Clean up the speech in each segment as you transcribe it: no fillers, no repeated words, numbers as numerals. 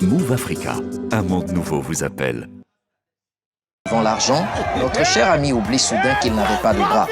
Move Africa, un monde nouveau vous appelle. Devant l'argent, notre cher ami oublie soudain qu'il n'avait pas de bras.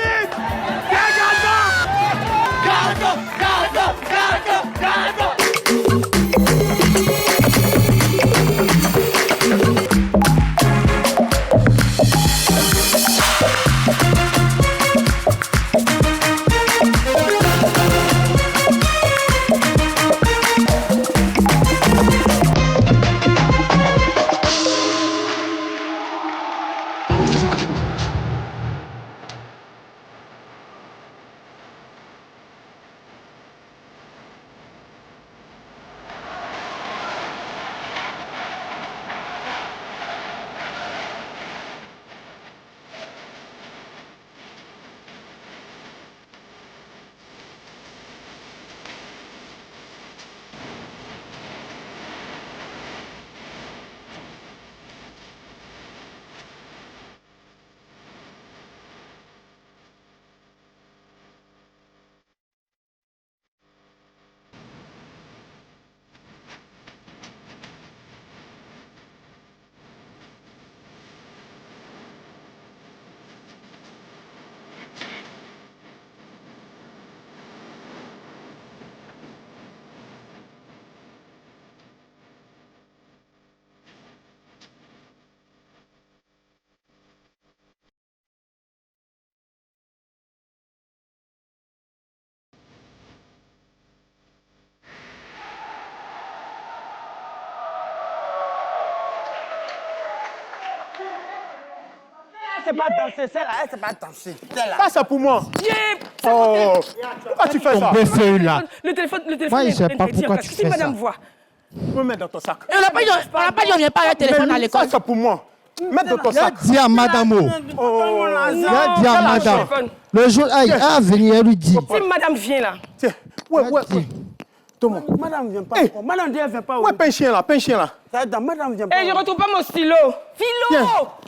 C'est pas danser, c'est là, c'est pas danser. Ça, c'est pour moi. Oh, pourquoi tu fais ça? Le téléphone, Moi, je sais pas pourquoi tu fais ça. Madame voit. Mets dans ton sac. On n'a pas dit on vient pas avec le téléphone à l'école. Ça, c'est pour moi. Mets dans ton sac. Dis à madame. Dis à madame. Le jour, elle va venir, elle lui dit. Si madame vient là. Tiens, ouais. Thomas. Madame vient pas. Madame ne vient pas. Ouais, pain chien là. Madame vient pas. Eh, je retrouve pas mon stylo. Philo!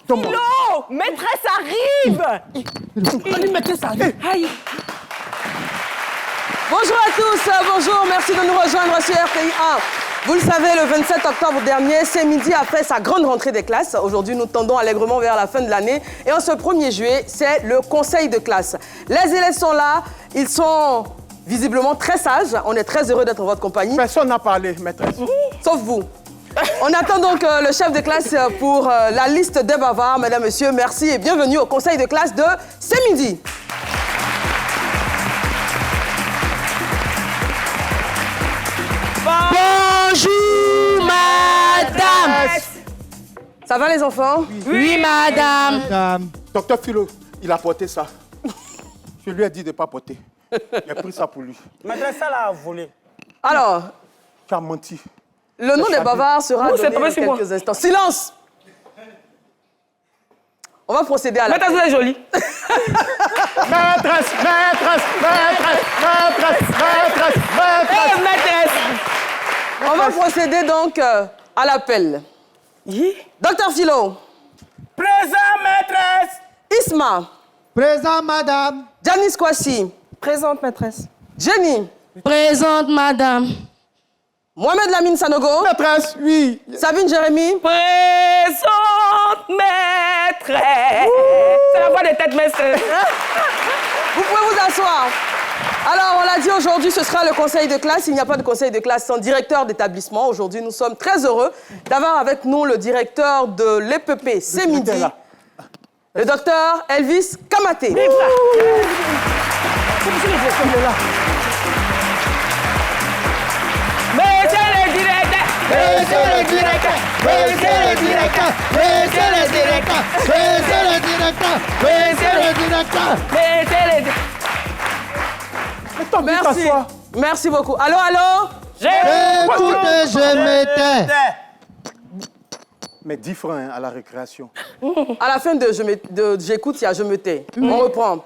Philo! Maîtresse arrive! Maîtresse arrive. Aïe. Bonjour à tous, bonjour, merci de nous rejoindre sur RTI 1. Vous le savez, le 27 octobre dernier, C'est-Midi a fait sa grande rentrée des classes. Aujourd'hui, nous tendons allègrement vers la fin de l'année. Et en ce 1er juillet, c'est le conseil de classe. Les élèves sont là, ils sont visiblement très sages. On est très heureux d'être en votre compagnie. Personne n'a parlé, maîtresse. Sauf vous. On attend donc le chef de classe pour la liste des bavards. Mesdames, Messieurs, merci et bienvenue au conseil de classe de C'est-Midi. Bonjour, madame. Ça va les enfants? Oui, madame. Docteur Philo, il a porté ça. Je lui ai dit de ne pas porter. Il a pris ça pour lui. Maîtresse, ça l'a volé. Alors, tu as menti. Le nom des bavards sera donné dans quelques instants. Silence! On va procéder à la... Maîtresse, vous êtes jolie. Maîtresse. On va procéder donc à l'appel. Docteur Philo. Présent, maîtresse. Isma. Présent, madame. Janice Kwasi. Présente, maîtresse. Jenny. Présente, madame. Mohamed Lamine Sanogo. Maîtresse, oui. Sabine Jérémy. Présente, maîtresse. C'est la voix des têtes maîtresses. Vous pouvez vous asseoir. Alors, on l'a dit, aujourd'hui, ce sera le conseil de classe. Il n'y a pas de conseil de classe sans directeur d'établissement. Aujourd'hui, nous sommes très heureux d'avoir avec nous le directeur de l'EPP C'est-Midi, le docteur Elvis Kamaté. Merci. Merci beaucoup. Allô? J'écoute et je m'étais. Mais 10 francs à la récréation. À la fin de j'écoute, il y a je me tais. On reprend.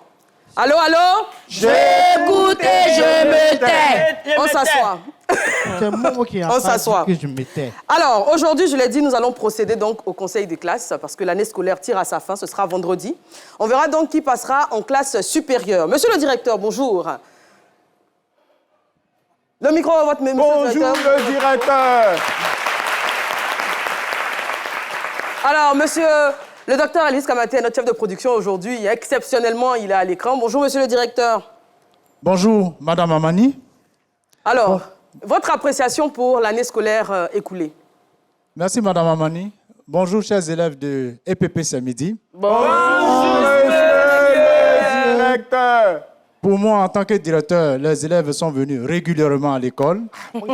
Allô? J'écoute et je me tais. On s'assoit. C'est moi qui a On s'assoit. que je m'étais. Alors, aujourd'hui, je l'ai dit, nous allons procéder donc au conseil de classe parce que l'année scolaire tire à sa fin. Ce sera vendredi. On verra donc qui passera en classe supérieure. Monsieur le directeur, bonjour. Le micro à votre... Bonjour, le directeur. Alors, monsieur le docteur Alice Kamaté, notre chef de production aujourd'hui, exceptionnellement, il est à l'écran. Bonjour, monsieur le directeur. Bonjour, madame Amani. Alors, votre appréciation pour l'année scolaire écoulée? Merci, madame Amani. Bonjour, chers élèves de EPP ce midi. Bonjour, monsieur le directeur. Pour moi, en tant que directeur, les élèves sont venus régulièrement à l'école.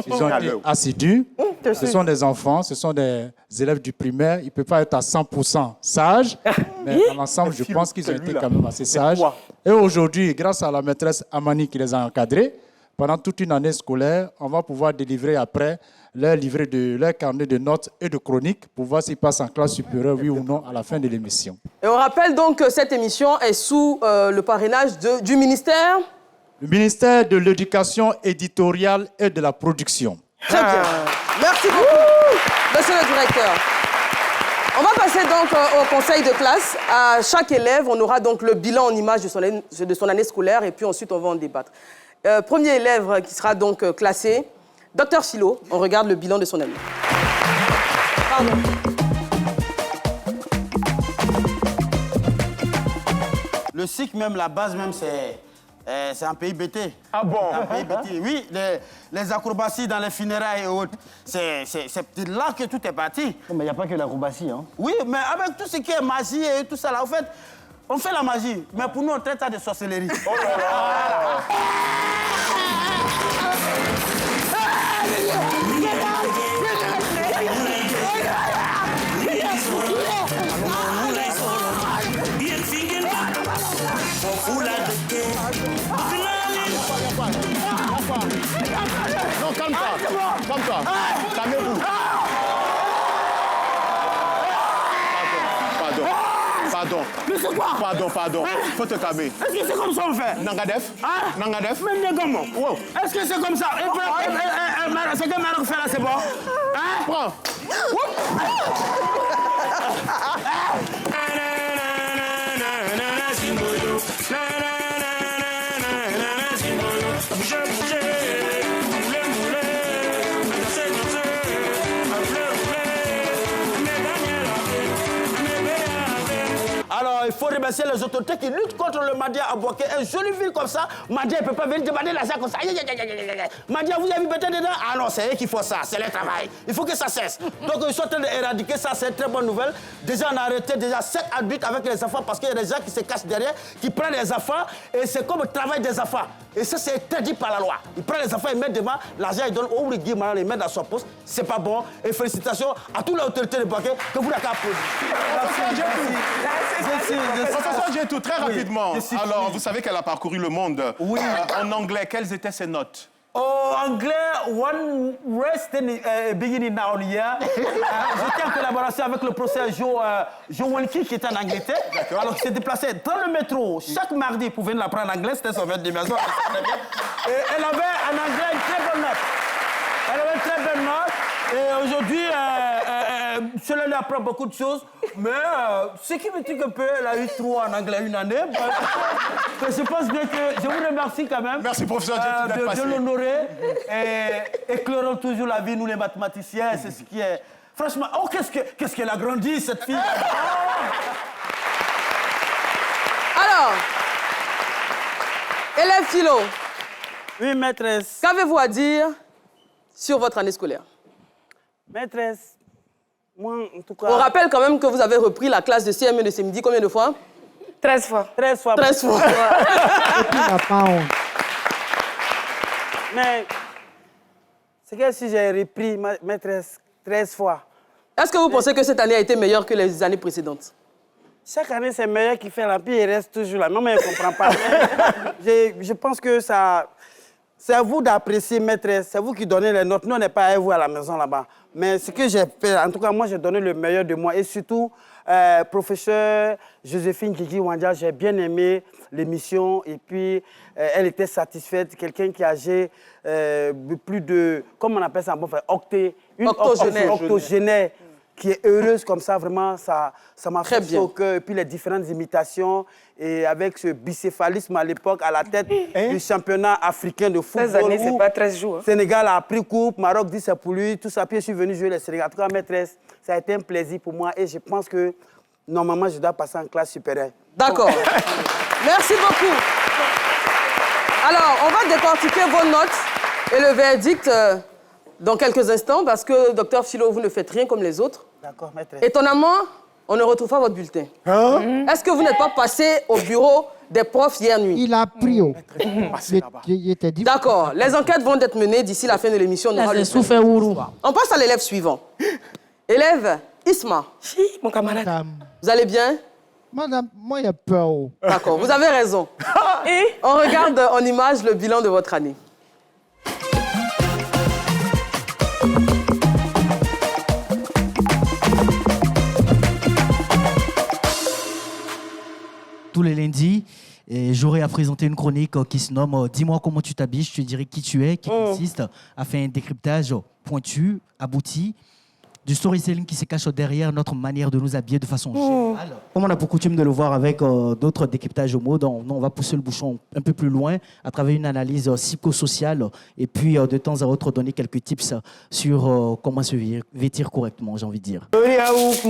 Ils ont été assidus. Ce sont des enfants, ce sont des élèves du primaire. Ils ne peuvent pas être à 100% sages, mais dans l'ensemble, je pense qu'ils ont été quand même assez sages. Et aujourd'hui, grâce à la maîtresse Amani qui les a encadrés, pendant toute une année scolaire, on va pouvoir délivrer après leur carnet de notes et de chroniques pour voir s'ils passent en classe supérieure, oui ou non, à la fin de l'émission. Et on rappelle donc que cette émission est sous le parrainage du ministère? Le ministère de l'Éducation éditoriale et de la production. Très bien. Merci beaucoup, monsieur le directeur. On va passer donc au conseil de classe. À chaque élève, on aura donc le bilan en images de son année scolaire et puis ensuite on va en débattre. Premier élève qui sera donc classé, Dr Philo, on regarde le bilan de son année. Pardon. Le SIC, même, la base même, c'est un pays BT. Ah bon? Un pays BT. Oui, les acrobaties dans les funérailles et autres, c'est là que tout est parti. Mais il n'y a pas que l'acrobatie, hein? Oui, mais avec tout ce qui est magie et tout ça, là, en fait, on fait la magie, mais pour nous, on traite ça de sorcellerie. Oh là là! Non, calme-toi. Calmez-vous. Pardon. Mais c'est quoi? Pardon. Faut te calmer. Est-ce que c'est comme ça on fait? Nangadef? Nangadef? Même comment? Wow. Est-ce que c'est comme ça? Ce que Maroc fait là, c'est bon? Hein? Prends. Alors, il faut remercier les autorités qui luttent contre le Madia à Boaké. Une jolie ville comme ça, Madia ne peut pas venir demander l'argent comme ça. Madia, vous avez vu peut-être dedans? Ah non, c'est eux qui font ça, c'est leur travail. Il faut que ça cesse. Donc, ils sont en train d'éradiquer ça, c'est une très bonne nouvelle. Déjà, on a arrêté déjà 7 adultes avec les enfants parce qu'il y a des gens qui se cachent derrière, qui prennent les enfants et c'est comme le travail des enfants. Et ça, c'est interdit par la loi. Ils prennent les enfants, ils mettent devant, l'argent, ils donnent au Rigui, maintenant, ils mettent dans son poste. C'est pas bon. Et félicitations à toutes les autorités de Boaké que vous n'avez qu'à applaudir. Professeur Gétou, très rapidement. Alors, vous savez qu'elle a parcouru le monde. Oui. En anglais, quelles étaient ses notes? Oh, anglais, one rest beginning now here. J'étais en collaboration avec le professeur Joe Welky qui était en Angleterre. Alors, il s'est déplacé dans le métro chaque mardi pour venir l'apprendre en anglais. C'était son 20 dimensions. Et elle avait en anglais une très bonne note. Elle avait une très bonne note. Et aujourd'hui, cela lui apprend beaucoup de choses. Mais ce qui me dit un peu, elle a eu 3 en anglais une année. Je pense bien que je vous remercie quand même. Merci, professeur Gétou, de l'honorer. Et éclairons toujours la vie, nous les mathématiciens. C'est ce qui est... Franchement, oh, qu'est-ce qu'elle a grandi, cette fille. Alors, élève Philo. Oui, maîtresse. Qu'avez-vous à dire sur votre année scolaire? Maîtresse, moi, en tout cas... On rappelle quand même que vous avez repris la classe de CM1 de ce midi combien de fois? 13 fois. 13 fois. 13 fois. Mais c'est que si j'ai repris, maîtresse, 13 fois. Est-ce que vous pensez que cette année a été meilleure que les années précédentes? Chaque année, c'est meilleur qui fait la puis il reste toujours là. Non, mais je ne comprends pas. Je pense que ça... C'est à vous d'apprécier, maîtresse. C'est vous qui donnez les notes. Nous, on n'est pas à vous à la maison là-bas. Mais ce que j'ai fait, en tout cas, moi, j'ai donné le meilleur de moi. Et surtout, professeur Joséphine Kiki Wandia, j'ai bien aimé l'émission. Et puis, elle était satisfaite. Quelqu'un qui âgé plus de, comment on appelle ça en bon fait, octogénaire. qui est heureuse comme ça, vraiment, ça m'a Très fait bien. chaud au cœur. Et puis les différentes imitations, et avec ce bicéphalisme à l'époque, à la tête du championnat africain de football. 13 années, c'est où pas 13 jours. Sénégal a pris coupe, Maroc dit c'est pour lui, tout ça. Puis je suis venu jouer le Sénégal. En tout cas, maîtresse, ça a été un plaisir pour moi et je pense que normalement, je dois passer en classe supérieure. D'accord. Merci beaucoup. Alors, on va décortiquer vos notes et le verdict dans quelques instants parce que, docteur Philo, vous ne faites rien comme les autres. D'accord, maîtresse. Étonnamment, on ne retrouve pas votre bulletin. Est-ce que vous n'êtes pas passé au bureau des profs hier nuit? Il a pris haut. Passez là-bas. Il était dit. D'accord. Les enquêtes vont être menées d'ici la fin de l'émission. On aura le souffert ourou. On passe à l'élève suivant. Élève Isma. Chi, mon camarade. Vous allez bien? Madame, moi, il a peur. Oh. D'accord, vous avez raison. Et On regarde en image le bilan de votre année. Tous les lundis, et j'aurai à présenter une chronique qui se nomme Dis-moi comment tu t'habilles, je te dirai qui tu es, qui consiste à faire un décryptage pointu, abouti, du storytelling qui se cache derrière notre manière de nous habiller de façon générale. Comme on a pour coutume de le voir avec d'autres décryptages mots, donc on va pousser le bouchon un peu plus loin à travers une analyse psychosociale et puis de temps à autre donner quelques tips sur comment se vêtir correctement, j'ai envie de dire. Il y a beaucoup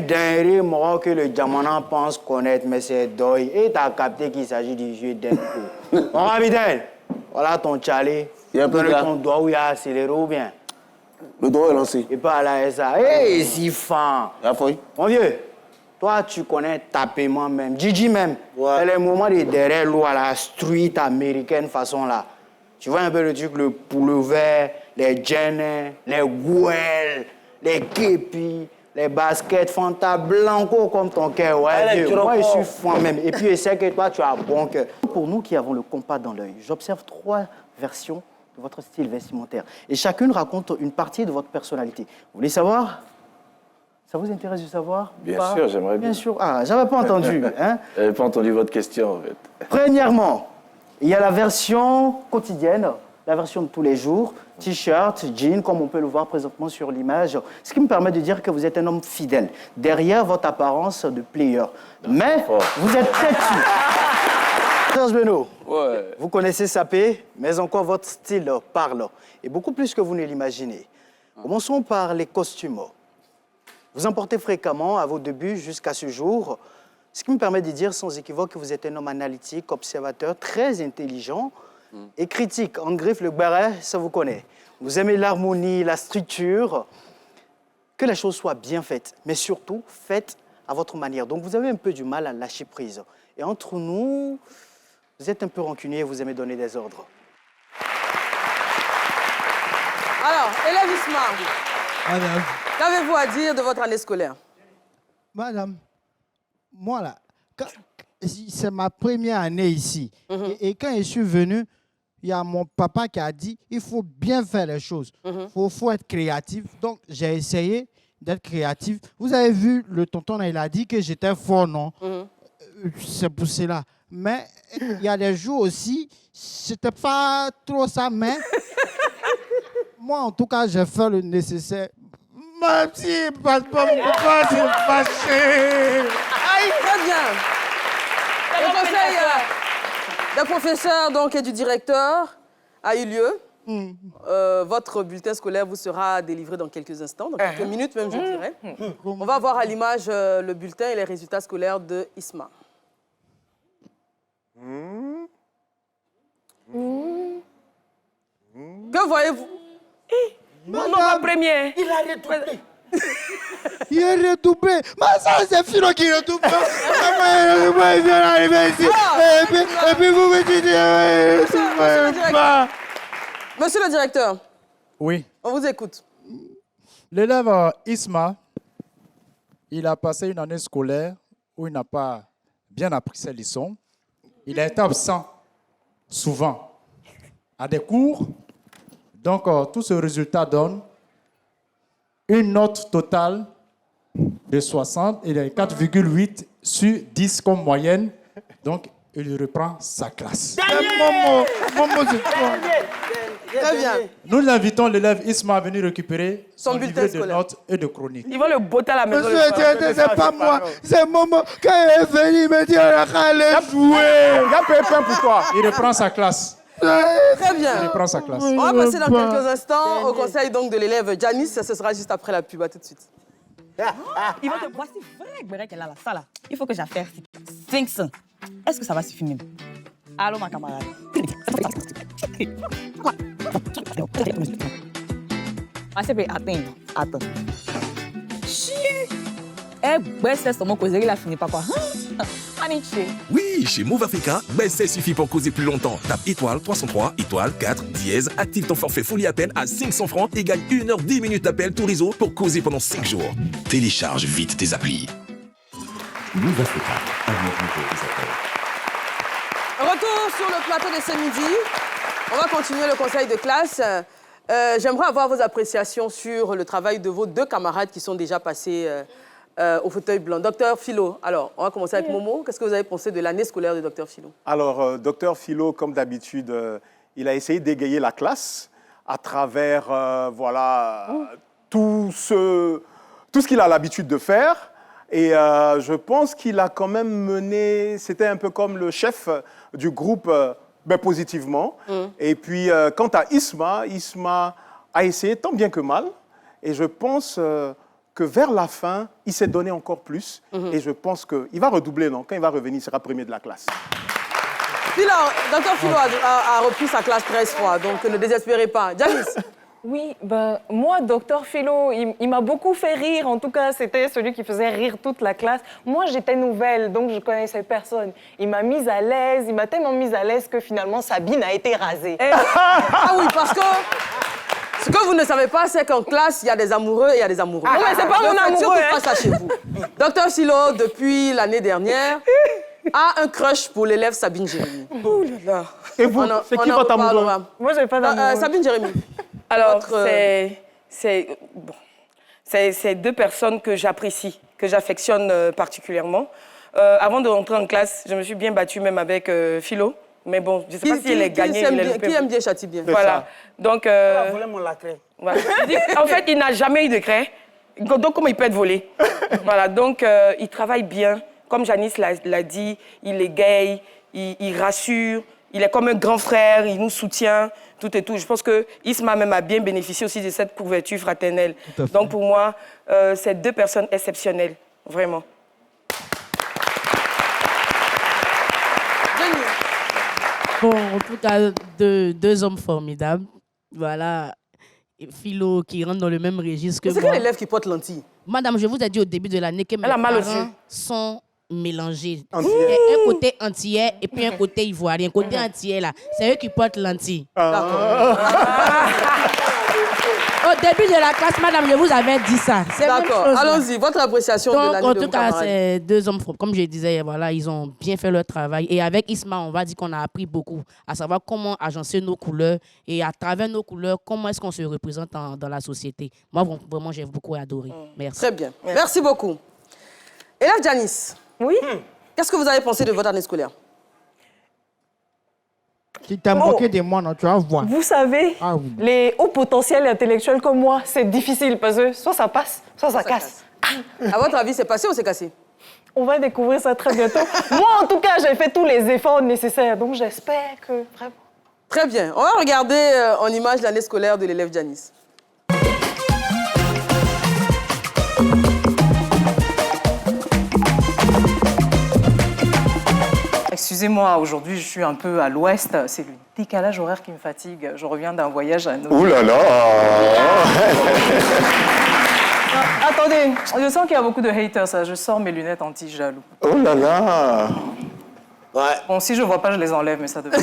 d'un mort que le diamant pense connaître, mais c'est deuil. Et tu as capté qu'il s'agit du jeu d'un coup. Mon capitaine, voilà ton chalet. Donne ton doigt où il y a accéléré ou bien. Le doigt est lancé. Et pas là, ça. Hé, si fin. Mon vieux, toi, tu connais tapement même. Gigi même. Ouais. C'est les moments de derrière l'eau à la street américaine façon là. Tu vois un peu le truc, le pullover, les jeans, les gouelles, les képis, les baskets Fanta Blanco comme ton cœur. Ouais, vieux. Moi, je suis fan même. Et puis, je sais que toi, tu as bon cœur. Pour nous qui avons le compas dans l'œil, j'observe 3 versions de votre style vestimentaire. Et chacune raconte une partie de votre personnalité. Vous voulez savoir? Ça vous intéresse de savoir? Bien sûr, j'aimerais bien. Bien sûr. Ah, j'avais pas entendu. Hein? J'avais pas entendu votre question, en fait. Premièrement, il y a la version quotidienne, la version de tous les jours, t-shirt, jean, comme on peut le voir présentement sur l'image, ce qui me permet de dire que vous êtes un homme fidèle, derrière votre apparence de player. Mais vous êtes têtu. Serge Beno, Ouais. vous connaissez Sapé, mais encore votre style parle. Et beaucoup plus que vous ne l'imaginez. Commençons par les costumes. Vous en portez fréquemment à vos débuts jusqu'à ce jour, ce qui me permet de dire sans équivoque que vous êtes un homme analytique, observateur, très intelligent et critique. En griffe, le béret, ça vous connaît. Vous aimez l'harmonie, la structure, que la chose soit bien faite, mais surtout faite à votre manière. Donc vous avez un peu du mal à lâcher prise. Et entre nous, vous êtes un peu rancunier et vous aimez donner des ordres. Alors, élève Isma, Madame, qu'avez-vous à dire de votre année scolaire? madame, moi là, c'est ma première année ici. Et quand je suis venu, il y a mon papa qui a dit il faut bien faire les choses. Il faut être créatif. Donc, j'ai essayé d'être créatif. Vous avez vu, le tonton, il a dit que j'étais fort, non? C'est pour cela. Mais il y a des jours aussi, c'était pas trop ça, mais moi, en tout cas, j'ai fait le nécessaire. Même si il passe pas, mon papa, c'est fâché. Très bien. Le conseil des professeurs donc, et du directeur a eu lieu. Votre bulletin scolaire vous sera délivré dans quelques instants, dans quelques minutes même, je dirais. On va voir à l'image le bulletin et les résultats scolaires de Isma. Que voyez-vous? non, pas premier. Il a retrouvé. Il est redoublé. Mais ça, c'est Philo qui redouble. Moi, je viens d'arriver ici. Et puis vous me dites... Monsieur le directeur, Oui. on vous écoute. L'élève Isma, il a passé une année scolaire où il n'a pas bien appris ses leçons. Il a été absent souvent à des cours. Donc, tout ce résultat donne une note totale de 60. Il est 4,8 sur 10 comme moyenne. Donc, il reprend sa classe. Momo, c'est toi. Très bien. Nous invitons l'élève Isma à venir récupérer Son son bulletin livret de scolaire. notes et de chroniques. Ils vont le botter à la maison. Monsieur, c'est pas moi, c'est Momo. Quand il est venu, il me dit, on va aller jouer. Il y a Pépin pour toi. Il reprend sa classe. Très bien. Il reprend sa classe. On va passer dans quelques instants au conseil donc de l'élève Janice. Ce sera juste après la pub. À tout de suite. Il va te voici vrai qu'elle a la salle. Il faut que j'affaire 500. Est-ce que ça va suffire même? Allô, ma camarade. Ah, c'est bien, attends. Chier! Eh, ben, c'est seulement causer, il a fini pas quoi. Aniché. Oui, chez Move Africa, ça suffit pour causer plus longtemps. Tape étoile 303, étoile 4, dièse, active ton forfait folie appel à 500 francs et gagne 1 heure 10 minutes d'appel tout réseau pour causer pendant 5 jours. Télécharge vite tes applis. Move Africa, un monde nouveau vous appelle. Retour sur le plateau de ce midi. On va continuer le conseil de classe. J'aimerais avoir vos appréciations sur le travail de vos 2 camarades qui sont déjà passés au fauteuil blanc. Docteur Philo, alors, on va commencer avec Momo. Qu'est-ce que vous avez pensé de l'année scolaire de Docteur Philo? Alors, Docteur Philo, comme d'habitude, il a essayé d'égayer la classe à travers tout ce qu'il a l'habitude de faire. Et je pense qu'il a quand même mené, c'était un peu comme le chef du groupe, positivement. Et puis, quant à Isma a essayé tant bien que mal. Et je pense que vers la fin, il s'est donné encore plus. Et je pense qu'il va redoubler, non? Quand il va revenir, il sera premier de la classe. Philo, Docteur Philo a repris sa classe 13 fois, donc ne désespérez pas. Janice? Oui, ben, moi, Docteur Philo, il m'a beaucoup fait rire. En tout cas, c'était celui qui faisait rire toute la classe. Moi, j'étais nouvelle, donc je connaissais personne. Il m'a mise à l'aise, il m'a tellement mise à l'aise que finalement, Sabine a été rasée. Ah oui, parce que ce que vous ne savez pas, c'est qu'en classe, il y a des amoureux et il y a des amoureux. Ah, mais c'est pas mon amoureux, surtout hein. pas ça chez vous. Docteur Philo, depuis l'année dernière, a un crush pour l'élève Sabine Jérémy. Ouh là là. Et vous, c'est qui votre amoureux? Moi, j'ai pas d'amoureux. Sabine Jérémy. Alors, c'est 2 personnes que j'apprécie, que j'affectionne particulièrement. Avant de rentrer en classe, je me suis bien battue même avec Philo. Mais bon, je ne sais pas si elle est gagnée. Qui aime bien châtie bien. Voilà. Donc, Volez mon lacret. voilà. En fait, il n'a jamais eu de craie. Donc, comment il peut être volé? Voilà. Donc, il travaille bien. Comme Janice l'a dit, il est gay, il rassure. Il est comme un grand frère, il nous soutient, tout et tout. Je pense que Isma même a bien bénéficié aussi de cette couverture fraternelle. Donc pour moi, c'est 2 personnes exceptionnelles, vraiment. Bon, en tout cas, 2 hommes formidables. Voilà, Philo qui rentre dans le même registre que moi. C'est quel élève qui porte lentilles? Madame, je vous ai dit au début de l'année que mes parents sont mélangés. Il y a un côté antillais et puis un côté ivoirien. Côté antillais, là, c'est eux qui portent lentilles. Au début de la classe, madame, je vous avais dit ça. D'accord, allons-y. Votre appréciation de l'année de vos en tout cas, camarades. c'est 2 hommes, comme je disais, voilà, ils ont bien fait leur travail. Et avec Isma, on va dire qu'on a appris beaucoup, à savoir comment agencer nos couleurs et à travers nos couleurs, comment est-ce qu'on se représente dans la société. Moi, vraiment, j'ai beaucoup adoré. Merci. Très bien. Merci beaucoup. Élève Janice. Oui. Qu'est-ce que vous avez pensé de votre année scolaire? Tu t'es moqué de moi, non? Tu vas voir. Vous savez, les hauts potentiels intellectuels comme moi, c'est difficile parce que soit ça passe, soit ça casse. À votre avis, c'est passé ou c'est cassé? On va découvrir ça très bientôt. Moi, en tout cas, j'ai fait tous les efforts nécessaires, donc j'espère que vraiment... Très bien. On va regarder en image l'année scolaire de l'élève Janice. Excusez-moi, aujourd'hui, je suis un peu à l'ouest. C'est le décalage horaire qui me fatigue. Je reviens d'un voyage à New York. Ouh là là. Attendez, je sens qu'il y a beaucoup de haters. Ça. Je sors mes lunettes anti-jaloux. Oh là là. Ouais. Bon, si je ne vois pas, je les enlève, mais ça devrait.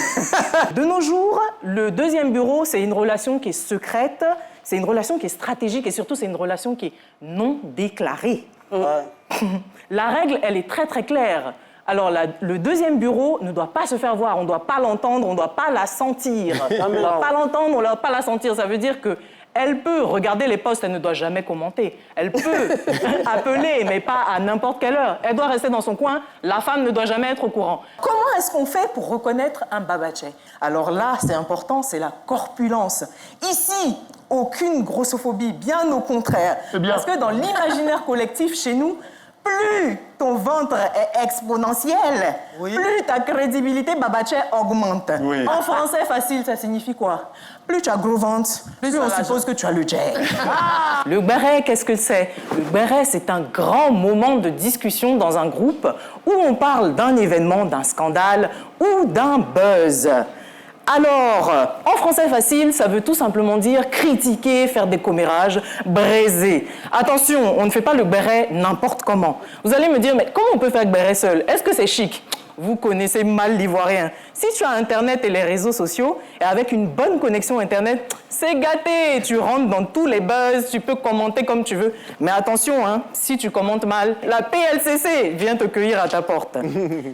De nos jours, le 2e bureau, c'est une relation qui est secrète, c'est une relation qui est stratégique et surtout, c'est une relation qui est non déclarée. Ouais. La règle, elle est très, très claire. Alors, le 2e bureau ne doit pas se faire voir, on ne doit pas l'entendre, on ne doit pas la sentir. On ne doit pas l'entendre, on ne doit pas la sentir. Ça veut dire qu'elle peut regarder les posts, elle ne doit jamais commenter. Elle peut appeler, mais pas à n'importe quelle heure. Elle doit rester dans son coin, la femme ne doit jamais être au courant. Comment est-ce qu'on fait pour reconnaître un Babache? Alors là, c'est important, c'est la corpulence. Ici, aucune grossophobie, bien au contraire. Parce que dans l'imaginaire collectif chez nous, plus ton ventre est exponentiel, plus ta crédibilité Babache augmente. En français facile, ça signifie quoi? Plus tu as gros ventre, plus on suppose que tu as le jet. Le béret, qu'est-ce que c'est? Le béret, c'est un grand moment de discussion dans un groupe où on parle d'un événement, d'un scandale ou d'un buzz. Alors, en français facile, ça veut tout simplement dire critiquer, faire des commérages, braiser. Attention, on ne fait pas le béret n'importe comment. Vous allez me dire, mais comment on peut faire le béret seul? Est-ce que c'est chic? Vous connaissez mal l'ivoirien. Si tu as Internet et les réseaux sociaux, et avec une bonne connexion Internet, c'est gâté. Tu rentres dans tous les buzz, tu peux commenter comme tu veux. Mais attention, hein, si tu commentes mal, la PLCC vient te cueillir à ta porte.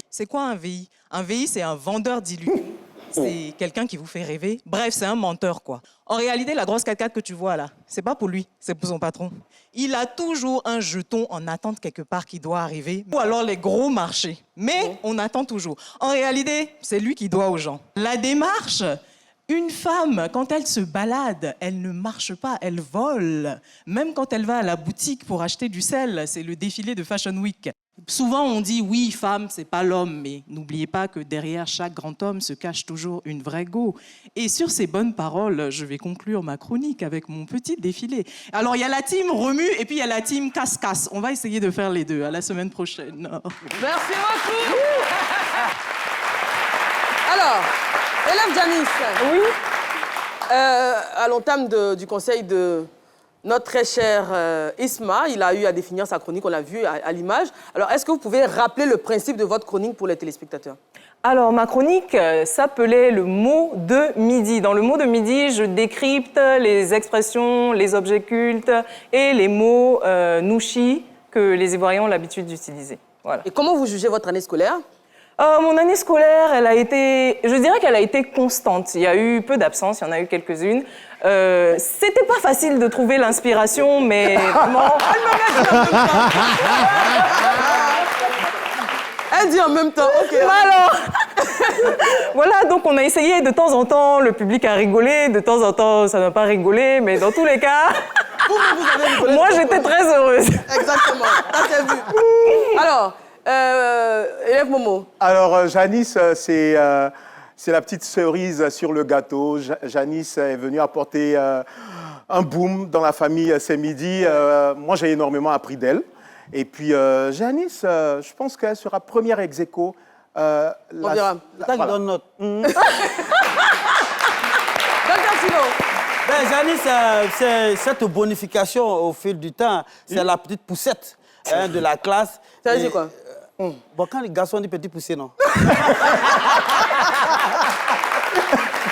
C'est quoi un VI? Un VI, c'est un vendeur d'illusions. C'est quelqu'un qui vous fait rêver. Bref, c'est un menteur, quoi. En réalité, la grosse 4x4 que tu vois là, c'est pas pour lui, c'est pour son patron. Il a toujours un jeton en attente quelque part qui doit arriver, ou alors les gros marchés. Mais on attend toujours. En réalité, c'est lui qui doit aux gens. La démarche, une femme, quand elle se balade, elle ne marche pas, elle vole. Même quand elle va à la boutique pour acheter du sel, c'est le défilé de Fashion Week. Souvent, on dit, oui, femme, c'est pas l'homme, mais n'oubliez pas que derrière chaque grand homme se cache toujours une vraie go. Et sur ces bonnes paroles, je vais conclure ma chronique avec mon petit défilé. Alors, il y a la team remue et puis il y a la team casse-casse. On va essayer de faire les deux. À la semaine prochaine. Merci beaucoup. Alors, élève Janice. Oui. À l'entame du conseil de notre très cher Isma, il a eu à définir sa chronique, on l'a vu à l'image. Alors, est-ce que vous pouvez rappeler le principe de votre chronique pour les téléspectateurs? Alors, ma chronique s'appelait le mot de midi. Dans le mot de midi, je décrypte les expressions, les objets cultes et les mots nouchi que les Ivoiriens ont l'habitude d'utiliser. Voilà. Et comment vous jugez votre année scolaire? Mon année scolaire, je dirais qu'elle a été constante. Il y a eu peu d'absences, il y en a eu quelques-unes. C'était pas facile de trouver l'inspiration, mais vraiment... Elle dit en même temps, ok. Alors, voilà, donc on a essayé de temps en temps, le public a rigolé, de temps en temps, ça n'a pas rigolé, mais dans tous les cas, vous avez rigolé, moi j'étais très heureuse. Exactement, ça s'est vu. Alors, élève Momo. Alors, Janice, c'est la petite cerise sur le gâteau. Janice est venue apporter un boom dans la famille C'est Midi. Moi, j'ai énormément appris d'elle. Et puis, Janice, je pense qu'elle sera première ex aequo. On verra. Tant qu'il donne note. Docteur Silo. Ben, Janice, c'est cette bonification au fil du temps, c'est la petite poussette de la classe. Ça veut dire quoi? Bon, quand les garçons disent petit poussé, non?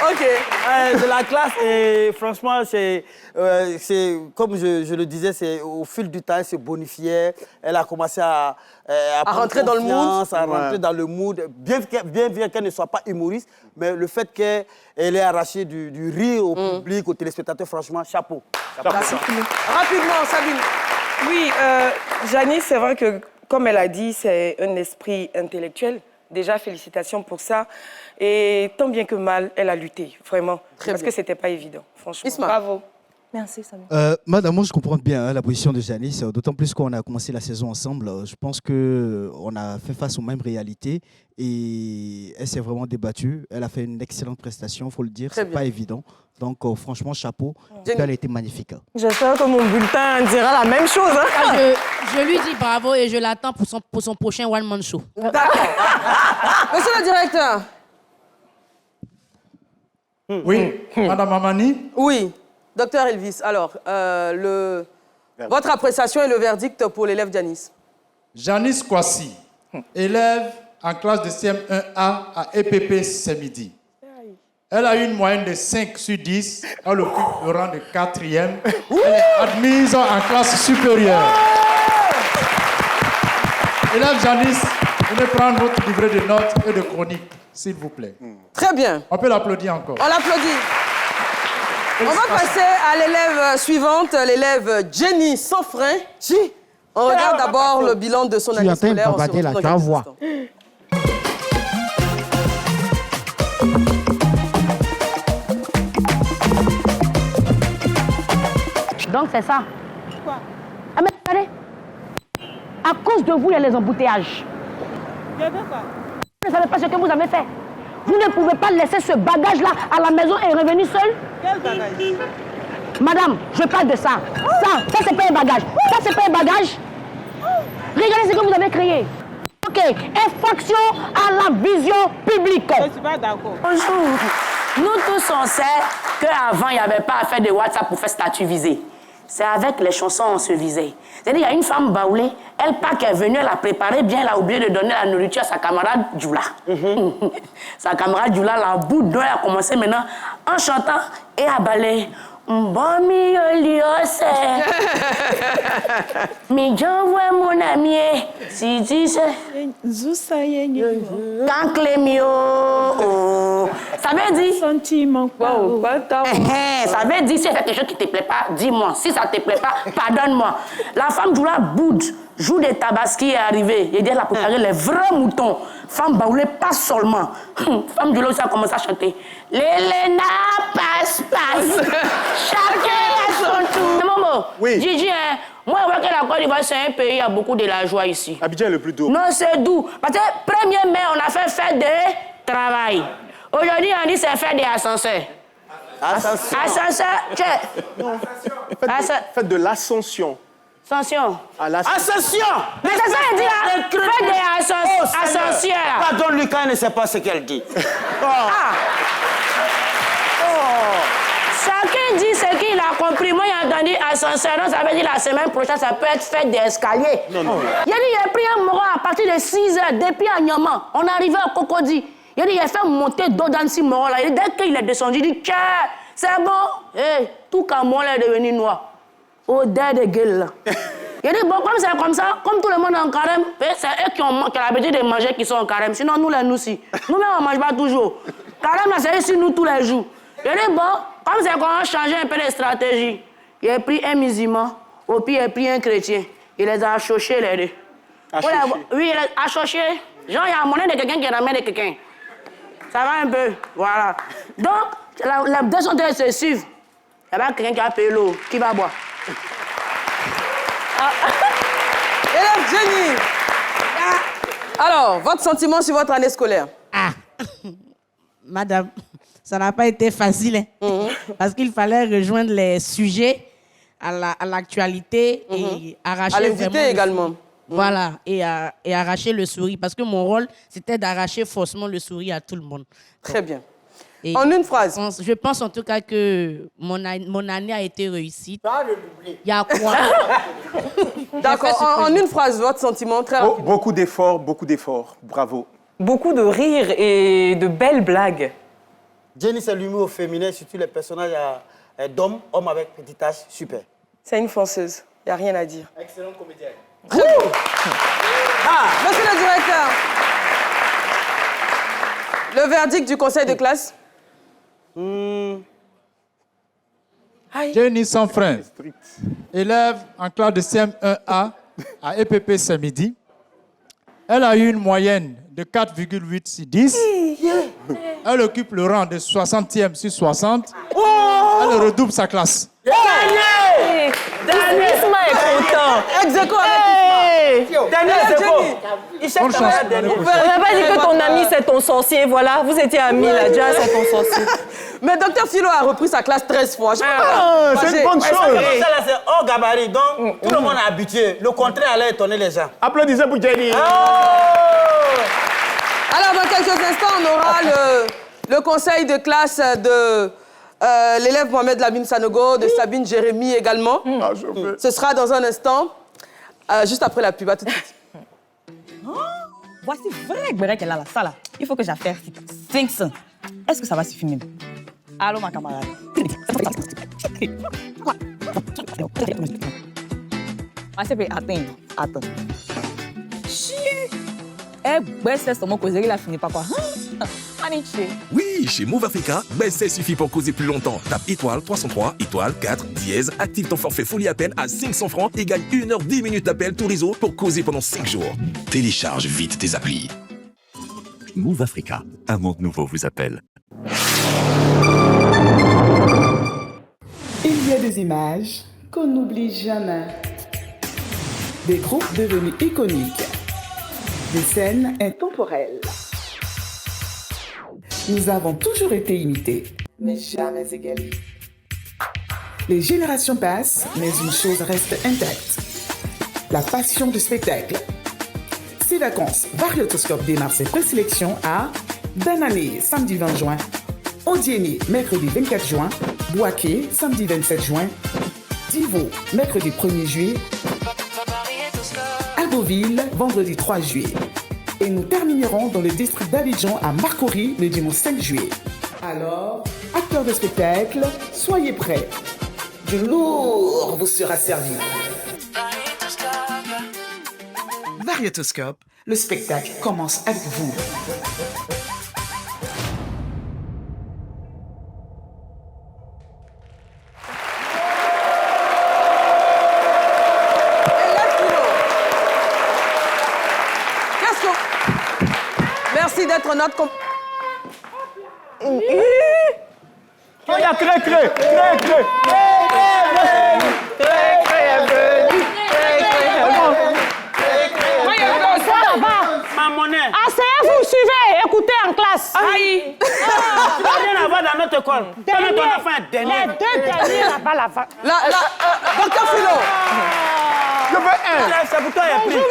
Ok. De la classe, et franchement, c'est comme je le disais, c'est au fil du temps, elle se bonifiait. Elle a commencé à rentrer dans le mood. À rentrer dans le mood, bien qu'elle ne soit pas humoriste, mais le fait qu'elle ait arraché du rire au public, aux téléspectateurs, franchement, chapeau. Rapidement, Sabine. Oui, Janice, c'est vrai que, comme elle a dit, c'est un esprit intellectuel. Déjà, félicitations pour ça. Et tant bien que mal, elle a lutté, vraiment. Parce que c'était pas évident, franchement. Isma. Bravo. Merci, Samir. Madame, moi, je comprends bien la position de Janice, d'autant plus qu'on a commencé la saison ensemble. Je pense qu'on a fait face aux mêmes réalités et elle s'est vraiment débattue. Elle a fait une excellente prestation, il faut le dire. C'est pas évident. Donc, franchement, chapeau. Elle a été magnifique. J'espère que mon bulletin dira la même chose. Hein? Je lui dis bravo et je l'attends pour son prochain one-man show. D'accord. Monsieur le directeur. Oui, Madame Amani. Oui, docteur Elvis. Alors, votre appréciation et le verdict pour l'élève Janice. Janice Kwasi, élève en classe de CM1A à EPP C'est Midi. Elle a eu une moyenne de 5 sur 10. Elle occupe le rang de 4e. Elle est admise en classe supérieure. Élève Janice, venez prendre votre livret de notes et de chroniques, s'il vous plaît. Très bien. On peut l'applaudir encore. On l'applaudit. On va passer à l'élève suivante, l'élève Jenny Sanfrein. On regarde d'abord le bilan de son année scolaire. Tu es en train de babattre la voix. Donc c'est ça. Quoi? Ah mais regardez. À cause de vous, il y a les embouteillages. Il y avait quoi? Vous ne savez pas ce que vous avez fait. Vous ne pouvez pas laisser ce bagage-là à la maison et revenir seul. Quel bagage? Madame, je parle de ça. Ça c'est pas un bagage. Ça, c'est pas un bagage. Regardez ce que vous avez créé. Ok, infraction à la vision publique. Je ne suis pas d'accord. Bonjour. Nous tous, on sait qu'avant, il n'y avait pas à faire de WhatsApp pour faire statut visé. C'est avec les chansons on se visait. C'est-à-dire, il y a une femme baoulée, elle pas qu'elle est venue, elle a préparé bien, elle a oublié de donner la nourriture à sa camarade Djoula. Sa camarade Djoula, la bout d'eau, elle a commencé maintenant en chantant et à balayer. Bon milieu, c'est. Mais j'envoie mon ami, si tu sais. Quand Clémio. Ça veut dire. Sentiment. Wow, ça veut dire si c'est quelque chose qui ne te plaît pas, dis-moi. Si ça ne te plaît pas, pardonne-moi. La femme Djoula boude, joue des tabaski est arrivée. Et elle a préparé les vrais moutons. Femme baoulée, pas seulement. Femme Djoula aussi a commencé à chanter. L'Elena passe. Chacun a son tour. Momo, oui. Gigi, hein, moi, je vois que la Côte d'Ivoire, c'est un pays, il y a beaucoup de la joie ici. Abidjan est le plus doux. Non, c'est doux. Parce que 1er mai, on a fait fête de travail. Aujourd'hui, on dit c'est fête des ascenseurs. Ascenseur, Fête de l'Ascension. Ascension. Ascension. Mais c'est ça, elle dit, hein? Fête des ascenseurs. Pardon, Lucas ne sait pas ce qu'elle dit. Chacun dit ce qu'il a compris. Moi, j'ai entendu ascenseur. Donc, ça veut dire la semaine prochaine, ça peut être fête des escaliers. Non. Il a dit, il a pris un moron à partir de 6 h depuis à Niaman. On est arrivé à Cocody. Il a dit, il a fait monter d'eau dans ce moron là. Dès qu'il est descendu, il dit, tiens, c'est bon. Tout comme moi, il est devenu noir. Odeur de gueule là. Il a dit, bon, comme c'est comme ça, comme tout le monde est en carême, c'est eux qui ont l'habitude de manger qui sont en carême. Sinon, nous, les nous-ci. Nous-mêmes, on ne mange pas toujours. Carême, là, c'est ici, nous, tous les jours. Il a dit, bon, comme c'est qu'on a changé un peu de stratégie, il a pris un musulman, au pire, il a pris un chrétien. Il les a achochés, les deux. Oui, il les a achochés. Genre, il y a la monnaie de quelqu'un qui ramène de quelqu'un. Ça va un peu, voilà. Donc, les deux sont en se suivre. Il y a quelqu'un qui a payé l'eau, qui va boire. Élève Jenny. Alors, votre sentiment sur votre année scolaire? Madame, ça n'a pas été facile, hein, parce qu'il fallait rejoindre les sujets à l'actualité et arracher à l'invité également. Voilà, et arracher le sourire, parce que mon rôle, c'était d'arracher forcément le sourire à tout le monde. Très bien. En une phrase. Je pense en tout cas que mon année a été réussie. Il y a quoi? D'accord, en une phrase, votre sentiment, très rapide. Beaucoup d'efforts, bravo. Beaucoup de rires et de belles blagues. Jenny, c'est l'humour au féminin, surtout les personnages d'hommes, hommes avec petite tache, super. C'est une fonceuse, il n'y a rien à dire. Excellente comédienne. Monsieur le directeur, le verdict du conseil de classe? Jenny Sanfrin, élève en classe de CM1A à EPP Saint-Midi. Elle a eu une moyenne de 4,8 sur 10. Elle occupe le rang de 60e sur 60. Elle redouble sa classe. Daniel! Isma est content. Ex-aequo avec Daniel, c'est bon. Il cherche à Daniel. On n'a pas dit que ton ami, c'est ton sorcier. Voilà, vous étiez amis là, déjà, c'est ton sorcier. Mais Dr Philo a repris sa classe 13 fois. C'est une bonne chose. Ça, là, c'est hors gabarit. Donc, tout le monde est habitué. Le contraire allait étonner les gens. Applaudissez pour Jenny. Alors, dans quelques instants, on aura le conseil de classe de l'élève Mohamed Lamine Sanogo, de Sabine Jérémy également. Ce sera dans un instant, juste après la pub. À tout de suite. Voici vrai Gbere qu'elle a là, ça là. Il faut que j'affaire 500. Est-ce que ça va suffire même? Allô, ma camarade. Attends. Chier! C'est seulement causer, il a fini par quoi? Oui, chez Move Africa, ça suffit pour causer plus longtemps. Tape étoile 303, étoile 4, dièse, active ton forfait folie à peine à 500 francs et gagne 1 heure 10 minutes d'appel tout réseau pour causer pendant 5 jours. Télécharge vite tes applis. Move Africa, un monde nouveau vous appelle. Il y a des images qu'on n'oublie jamais. Des groupes devenus iconiques. Des scènes intemporelles. Nous avons toujours été imités, mais jamais égalés. Les générations passent, mais une chose reste intacte. La passion du spectacle. Ces vacances, Variotoscope démarre ses présélections à Danané, samedi 20 juin, Odiéné, mercredi 24 juin, Boaké, samedi 27 juin, Divo, mercredi 1er juillet, Algoville, vendredi 3 juillet. Et nous terminerons dans le district d'Abidjan à Marcory le dimanche 5 juillet. Alors, acteurs de spectacle, soyez prêts. Du lourd vous sera servi. Variétoscope, le spectacle commence avec vous. Merci d'être notre... Il y a cré. Ma monnaie. Ah, c'est vous suivez, écoutez en classe. Aïe. Tu n'as rien à voir dans notre école. Ton enfant est dernier. Les deux derniers là-bas, là-bas. Docteur Philo. Je veux un. C'est pour toi, il y a plus.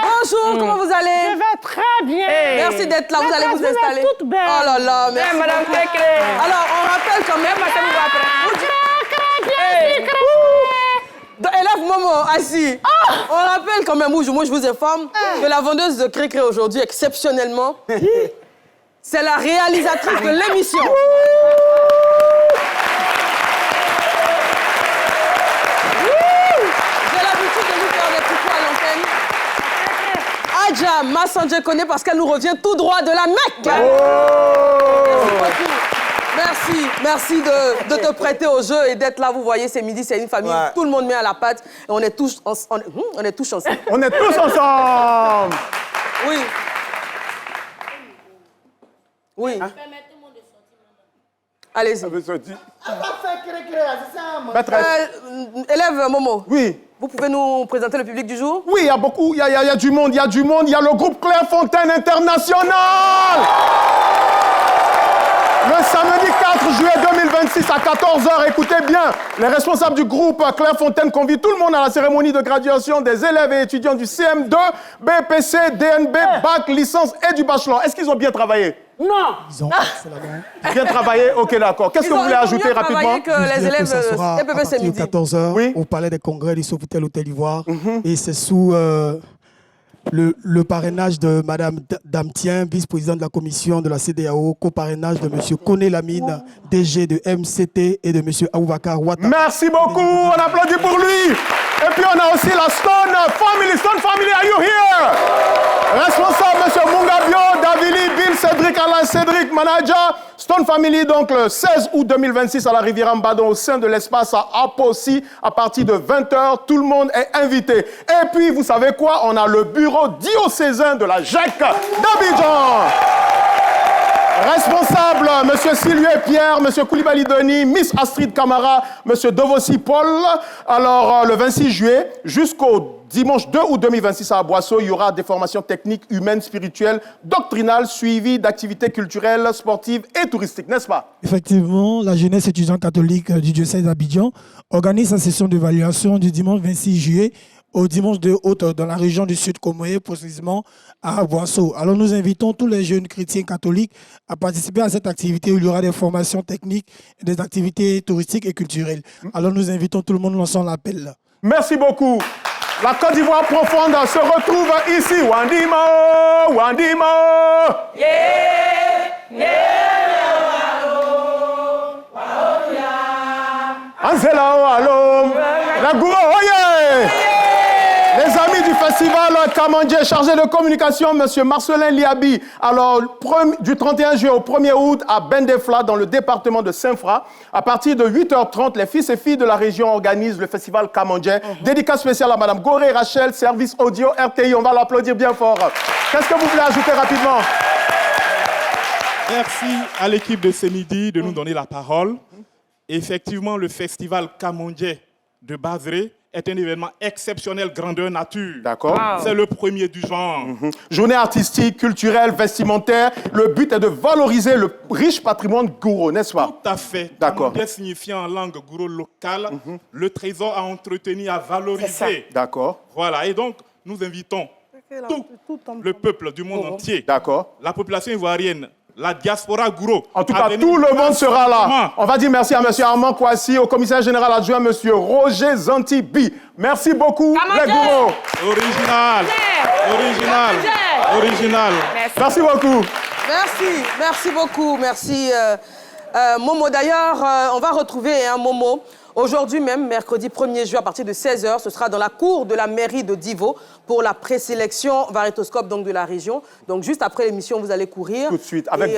Bonjour, comment vous allez? Je vais très bien. Merci d'être là, vous allez vous installer. Toute belle. Oh là là, merci. Madame Crécré. Alors, on rappelle quand même... Élève Momo, assis. On rappelle quand même, moi je vous informe, que la vendeuse de Crécré aujourd'hui, exceptionnellement, c'est la réalisatrice de l'émission. J'ai l'habitude de lui faire des petits coups à l'antenne. Adja Massandje connaît parce qu'elle nous revient tout droit de la Mecque. Merci beaucoup. Merci de te prêter au jeu et d'être là. Vous voyez, c'est midi, c'est une famille. Ouais. Tout le monde met à la pâte et on est tous ensemble. On est tous ensemble. Oui. Hein? Allez-y. Élève Momo. Oui. Vous pouvez nous présenter le public du jour? Oui, il y a beaucoup, il y a du monde, il y a le groupe Clairefontaine International. Le samedi 4 juillet 2026 à 14h, écoutez bien, les responsables du groupe Clairefontaine convient tout le monde à la cérémonie de graduation des élèves et étudiants du CM2, BPC, DNB, Bac, licence et du bachelor. Est-ce qu'ils ont bien travaillé? Non. Ils ont bien travaillé? Ok, d'accord. Qu'est-ce que vous voulez ajouter rapidement? Que les élèves EPP midi 14h au Palais des Congrès du Sofitel Hôtel Ivoire. Et c'est sous... Le parrainage de Mme Damtien, vice-présidente de la commission de la CEDEAO, co-parrainage de M. Kone Lamine, DG de MCT et de M. Aboubakar Ouattara. Merci beaucoup, on applaudit pour lui. Et puis on a aussi la Stone Family. Stone Family, are you here? Responsable, M. Mungabio, Davili, Bill, Cédric, Alain, Cédric, manager. Stone Family, donc le 16 août 2026 à la Riviera Mbadon, au sein de l'espace à Apossi, à partir de 20h. Tout le monde est invité. Et puis, vous savez quoi? On a le bureau diocésain de la GEC d'Abidjan. Responsable, M. Sylvie Pierre, M. Koulibaly Denis, Miss Astrid Camara, M. Dovossi Paul. Alors, le 26 juillet jusqu'au dimanche 2 août 2026 à Boisseau, il y aura des formations techniques, humaines, spirituelles, doctrinales, suivies d'activités culturelles, sportives et touristiques, n'est-ce pas? Effectivement, la jeunesse étudiante catholique du diocèse d'Abidjan organise sa session d'évaluation du dimanche 26 juillet au dimanche 2 août dans la région du Sud Comoé, précisément à Boisseau. Alors nous invitons tous les jeunes chrétiens catholiques à participer à cette activité où il y aura des formations techniques, des activités touristiques et culturelles. Alors nous invitons tout le monde, lançons l'appel. Merci beaucoup. La Côte d'Ivoire profonde se retrouve ici. Wandimo, Wandimo. Anzela Oalo. La Gouro, oye. Les amis du festival Kamandje, chargé de communication, M. Marcelin Liabi. Alors, du 31 juillet au 1er août à Bendefla, dans le département de Saint-Fra, à partir de 8h30, les fils et filles de la région organisent le festival Kamandje. Dédicace spéciale à Mme Goré Rachel, service audio RTI. On va l'applaudir bien fort. Qu'est-ce que vous voulez ajouter rapidement? Merci à l'équipe de ce midi de nous donner la parole. Effectivement, le festival Kamandje de Bazré est un événement exceptionnel, grandeur nature. D'accord. Wow. C'est le premier du genre. Journée artistique, culturelle, vestimentaire. Le but est de valoriser le riche patrimoine gouro, n'est-ce pas? Tout à fait. D'accord. Bien signifié en langue gouro locale, le trésor à entretenir, à valoriser. D'accord. Voilà, et donc nous invitons tout le peuple du monde entier, la population ivoirienne, la diaspora gouro. En tout cas, tout le monde sera là. On va dire merci à M. Armand Kouassi, au commissaire général adjoint, M. Roger Zantibi. Merci beaucoup, les gouros. Original. Original. Original. Merci beaucoup. Merci beaucoup. Merci, Momo. D'ailleurs, on va retrouver Momo. Aujourd'hui même, mercredi 1er juin, à partir de 16h, ce sera dans la cour de la mairie de Divo pour la présélection Varétoscope donc, de la région. Donc, juste après l'émission, vous allez courir. Tout de suite, avec vous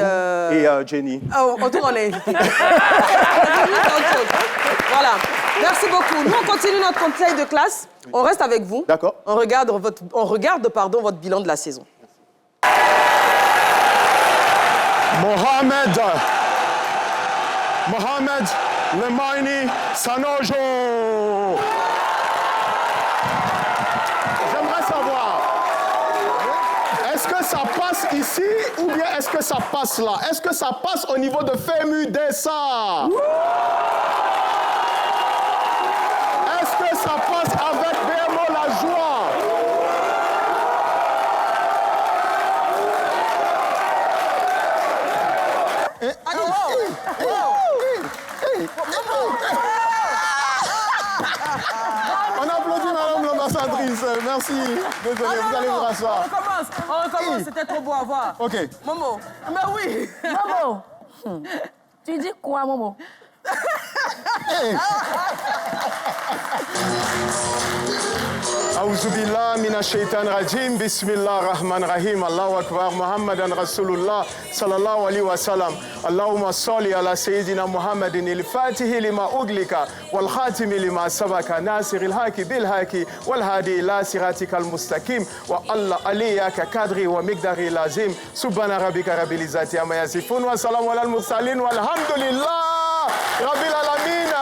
et Jenny. En tout cas, on est invité. Voilà. Merci beaucoup. Nous, on continue notre conseil de classe. On reste avec vous. D'accord. On regarde votre bilan de la saison. Mohamed Lemaini Sanojo. J'aimerais savoir, est-ce que ça passe ici ou bien est-ce que ça passe là? Est-ce que ça passe au niveau de FEMU DESA? Est-ce que ça passe avec BMO La Joie? On applaudit Madame l'ambassadrice. Merci. Désolé, vous allez vous rasseoir. On recommence. C'était trop beau à voir. OK. Momo. Mais oui. Momo. Tu dis quoi, Momo? أعوذ بالله من الشيطان الرجيم بسم الله الرحمن الرحيم الله أكبر محمد رسول الله صلى الله عليه وسلم اللهم صل على سيدنا محمد الفاتح لما أغلق والخاتم لما سبق ناصر الحق بالحق والهادي إلى صراطك المستقيم والله عليك قدري ومقداري لازم سبحان ربك رب العزة عما يصفون وسلام على المرسلين والحمد لله رب العالمين.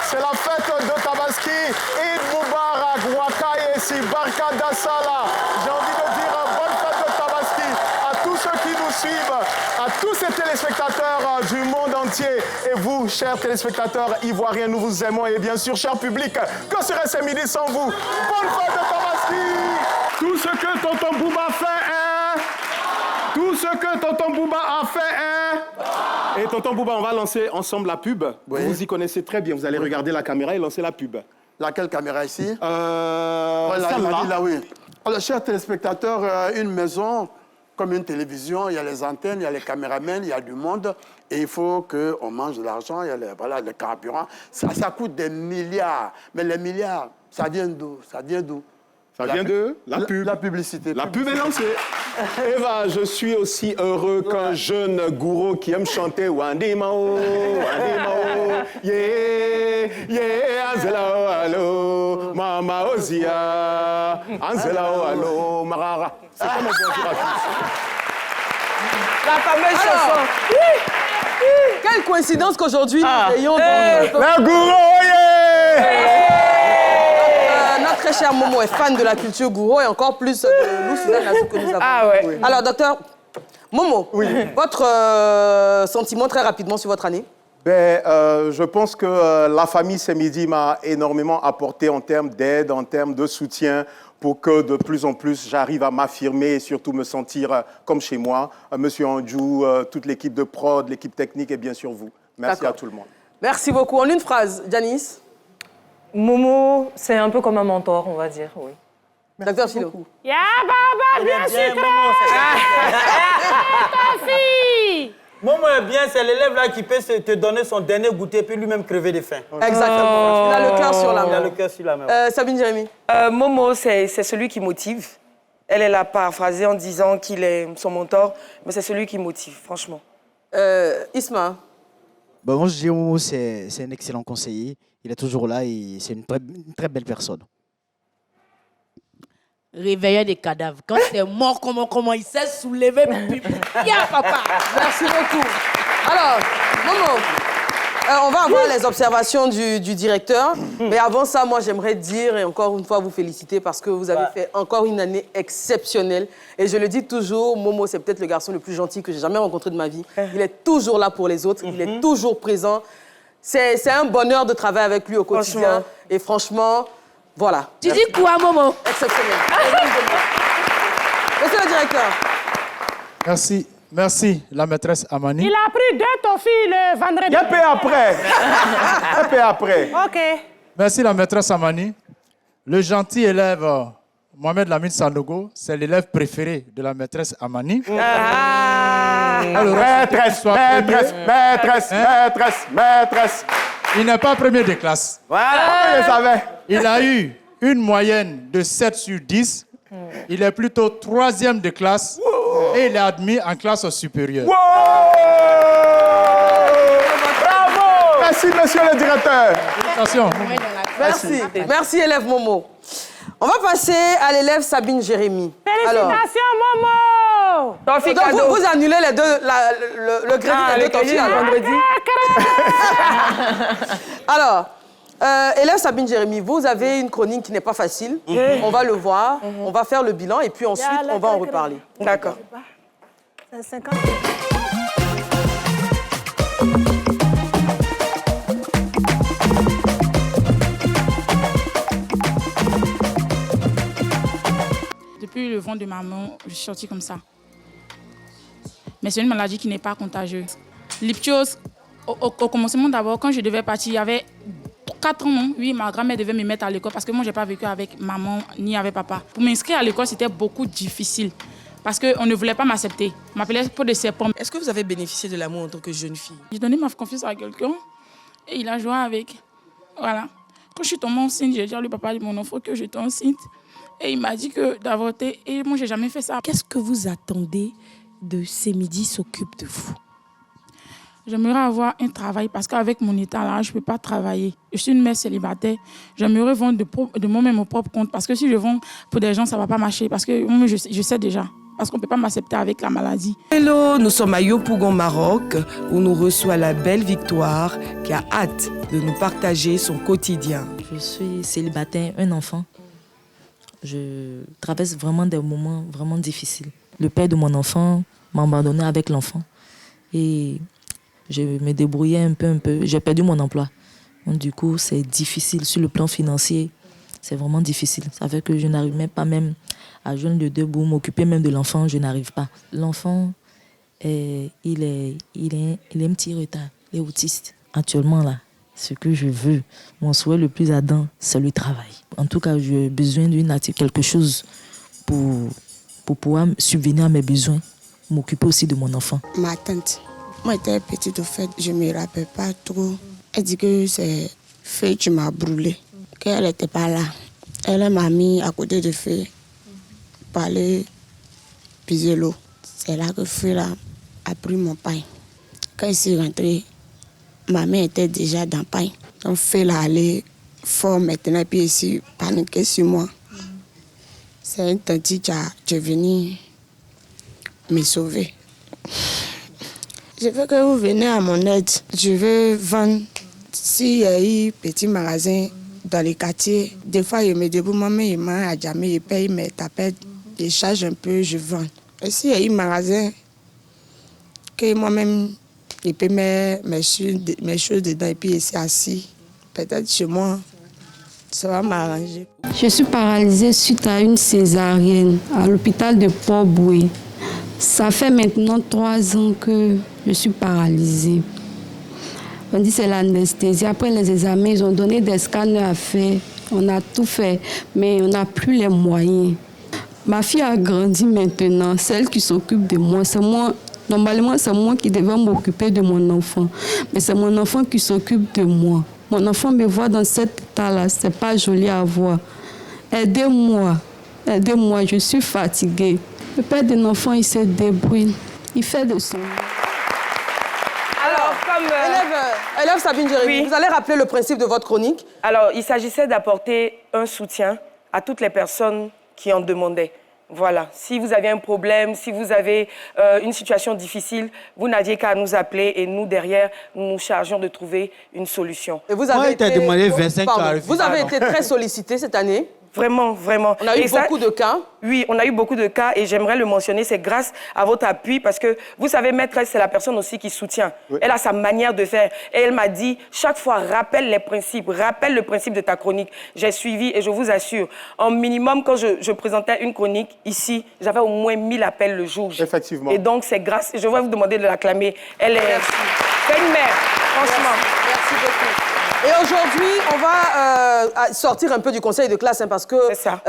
C'est la fête de Tabaski, Eid Mubarak, Wakayesi, Barka Dassala. J'ai envie de dire bonne fête de Tabaski à tous ceux qui nous suivent, à tous ces téléspectateurs du monde entier. Et vous, chers téléspectateurs ivoiriens, nous vous aimons. Et bien sûr, cher public, que serait ce midi sans vous? Bonne fête de Tabaski! Tout ce que Tonton Bouba fait est... Tout ce que Tonton Bouba a fait est... Et Tonton Bouba, on va lancer ensemble la pub. Oui. Vous y connaissez très bien. Vous allez regarder la caméra et lancer la pub. Laquelle caméra ici Celle-là. Oui. Alors, chers téléspectateurs, une maison, comme une télévision, il y a les antennes, il y a les caméramens, il y a du monde. Et il faut qu'on mange de l'argent, il y a le carburant. Ça coûte des milliards. Mais les milliards, ça vient d'où? Ça vient de la pub. La publicité. La pub est lancée. Eva, je suis aussi heureux qu'un jeune gourou qui aime chanter Wandi Mao, yeah, yeah, Anzelao, allo, Mama Ozia, Anzelao, allo, Marara. C'est comme un bonjour à tous. La fameuse chanson. Quelle coïncidence qu'aujourd'hui nous ayons la gourou, yeah! Notre très cher Momo est fan de la culture gourou et encore plus de l'Ousoudan que nous avons. Ah ouais. Alors, docteur Momo, votre sentiment très rapidement sur votre année? Je pense que la famille ce midi m'a énormément apporté en termes d'aide, en termes de soutien, pour que de plus en plus j'arrive à m'affirmer et surtout me sentir comme chez moi. Monsieur Andjou, toute l'équipe de prod, l'équipe technique et bien sûr vous. Merci à tout le monde. Merci beaucoup. En une phrase, Janice? Momo, c'est un peu comme un mentor, on va dire, oui. Docteur Philo. Ya baba, bien sucré. Ta fille. Momo est bien, c'est l'élève là qui peut te donner son dernier goûter puis lui-même crever de faim. Exactement. Il a le cœur sur la main. Il a le cœur sur la main. Sabine Jérémy. Momo, c'est celui qui motive. Elle l'a paraphrasé en disant qu'il est son mentor, mais c'est celui qui motive, franchement. Isma. Moi, je dis Momo, c'est un excellent conseiller. Il est toujours là et c'est une très belle personne. Réveilleur des cadavres. Quand c'est mort, comment il s'est soulevé. Yeah, papa. Merci beaucoup. Alors, Momo, On va avoir les observations du directeur. Mais avant ça, moi, j'aimerais dire et encore une fois vous féliciter parce que vous avez fait encore une année exceptionnelle. Et je le dis toujours, Momo, c'est peut-être le garçon le plus gentil que j'ai jamais rencontré de ma vie. Il est toujours là pour les autres. Il est toujours présent. C'est un bonheur de travailler avec lui au quotidien. Et franchement, voilà. Tu dis quoi, Momo? Exceptionnel. Monsieur le directeur. Merci. Merci, la maîtresse Amani. Il a pris 2 toffees le vendredi. Il y a paix après. Il y a paix après. OK. Merci, la maîtresse Amani. Le gentil élève Mohamed Lamine Sanogo, c'est l'élève préféré de la maîtresse Amani. Maîtresse. Il n'est pas premier de classe. Voilà, je savais. Il a eu une moyenne de 7 sur 10. Il est plutôt 3e de classe et il est admis en classe supérieure. Bravo! Merci, monsieur le directeur. Félicitations. Merci. Merci, élève Momo. On va passer à l'élève Sabine Jérémy. Félicitations, Momo! Donc, vous annulez les deux, le crédit des deux toffees à vendredi. Alors, élève Sabine Jérémy, vous avez une chronique qui n'est pas facile. On va le voir, on va faire le bilan et puis ensuite, on va en reparler. D'accord. C'est 50. Depuis le ventre de maman, je suis sortie comme ça. Mais c'est une maladie qui n'est pas contagieuse. L'iptiose, au commencement d'abord, quand je devais partir, il y avait 4 ans, non? Oui, ma grand-mère devait me mettre à l'école parce que moi, je n'ai pas vécu avec maman ni avec papa. Pour m'inscrire à l'école, c'était beaucoup difficile parce qu'on ne voulait pas m'accepter. On m'appelait peau de serpent. Est-ce que vous avez bénéficié de l'amour en tant que jeune fille? J'ai donné ma confiance à quelqu'un et il a joué avec. Voilà. Quand je suis tombée enceinte, j'ai dit à lui, papa de mon enfant que j'étais enceinte. Et il m'a dit que d'avorter. Et moi, je n'ai jamais fait ça. Qu'est-ce que vous attendez de ces midis s'occupe de vous? J'aimerais avoir un travail parce qu'avec mon état là, je ne peux pas travailler. Je suis une mère célibataire. J'aimerais vendre de moi-même mon propre compte parce que si je vends pour des gens, ça ne va pas marcher parce que moi, je sais déjà. Parce qu'on ne peut pas m'accepter avec la maladie. Hello, nous sommes à Yopougon, Maroc, où nous reçoit la belle Victoire qui a hâte de nous partager son quotidien. Je suis célibataire, un enfant. Je traverse vraiment des moments vraiment difficiles. Le père de mon enfant m'a abandonné avec l'enfant. Et je me débrouillais un peu. J'ai perdu mon emploi. Donc, du coup, c'est difficile. Sur le plan financier, c'est vraiment difficile. Ça fait que je n'arrive même pas même à joindre le debout, m'occuper même de l'enfant, je n'arrive pas. L'enfant, il est un petit retard. Il est autiste. Actuellement, là, ce que je veux, mon souhait le plus ardent, c'est le travail. En tout cas, j'ai besoin quelque chose pour pouvoir subvenir à mes besoins, m'occuper aussi de mon enfant. Ma tante, moi j'étais petite au fait, je ne me rappelle pas trop. Elle dit que c'est Fée qui m'a brûlé, qu'elle n'était pas là. Elle m'a mis à côté de Fée pour aller piser l'eau. C'est là que Fée a pris mon pain. Quand il s'est rentré, ma main était déjà dans le pain. Donc Fée l'a allé fort maintenant, puis ici, paniquer sur moi. C'est une tante qui est venue me sauver. Je veux que vous veniez à mon aide. Je veux vendre. S'il y a eu petit magasin dans les quartiers, des fois, je me débrouille, moi-même, il m'a jamais, je paye mes tapettes, je charge un peu, je vends. Et s'il y a eu un magasin, que moi-même, je peux mettre mes choses dedans et puis ici assis, peut-être chez moi, ça va m'arranger. Je suis paralysée suite à une césarienne à l'hôpital de Port-Boué. Ça fait maintenant 3 ans que je suis paralysée. On dit que c'est l'anesthésie. Après les examens, ils ont donné des scanners à faire. On a tout fait, mais on n'a plus les moyens. Ma fille a grandi maintenant. C'est elle qui s'occupe de moi. C'est moi. Normalement, c'est moi qui devais m'occuper de mon enfant. Mais c'est mon enfant qui s'occupe de moi. Mon enfant me voit dans cet état-là. C'est pas joli à voir. Aidez-moi. Aidez-moi. Je suis fatiguée. Le père de l'enfant, il se débrouille. Il fait de son... Alors, comme élève Sabine Jérémy, vous allez rappeler le principe de votre chronique. Alors, il s'agissait d'apporter un soutien à toutes les personnes qui en demandaient. Voilà, si vous avez un problème, si vous avez une situation difficile, vous n'aviez qu'à nous appeler et nous, derrière, nous nous chargeons de trouver une solution. Et vous avez vous avez été très sollicité cette année. Vraiment, vraiment. On a eu beaucoup de cas. Oui, on a eu beaucoup de cas et j'aimerais le mentionner, c'est grâce à votre appui parce que vous savez, maîtresse, c'est la personne aussi qui soutient. Oui. Elle a sa manière de faire et elle m'a dit, chaque fois, rappelle les principes, rappelle le principe de ta chronique. J'ai suivi et je vous assure, en minimum, quand je présentais une chronique ici, j'avais au moins 1000 appels le jour. Effectivement. Et donc, c'est grâce, je vais vous demander de l'acclamer. Elle est une mère, franchement. Merci beaucoup. Et aujourd'hui, on va sortir un peu du conseil de classe, hein, parce que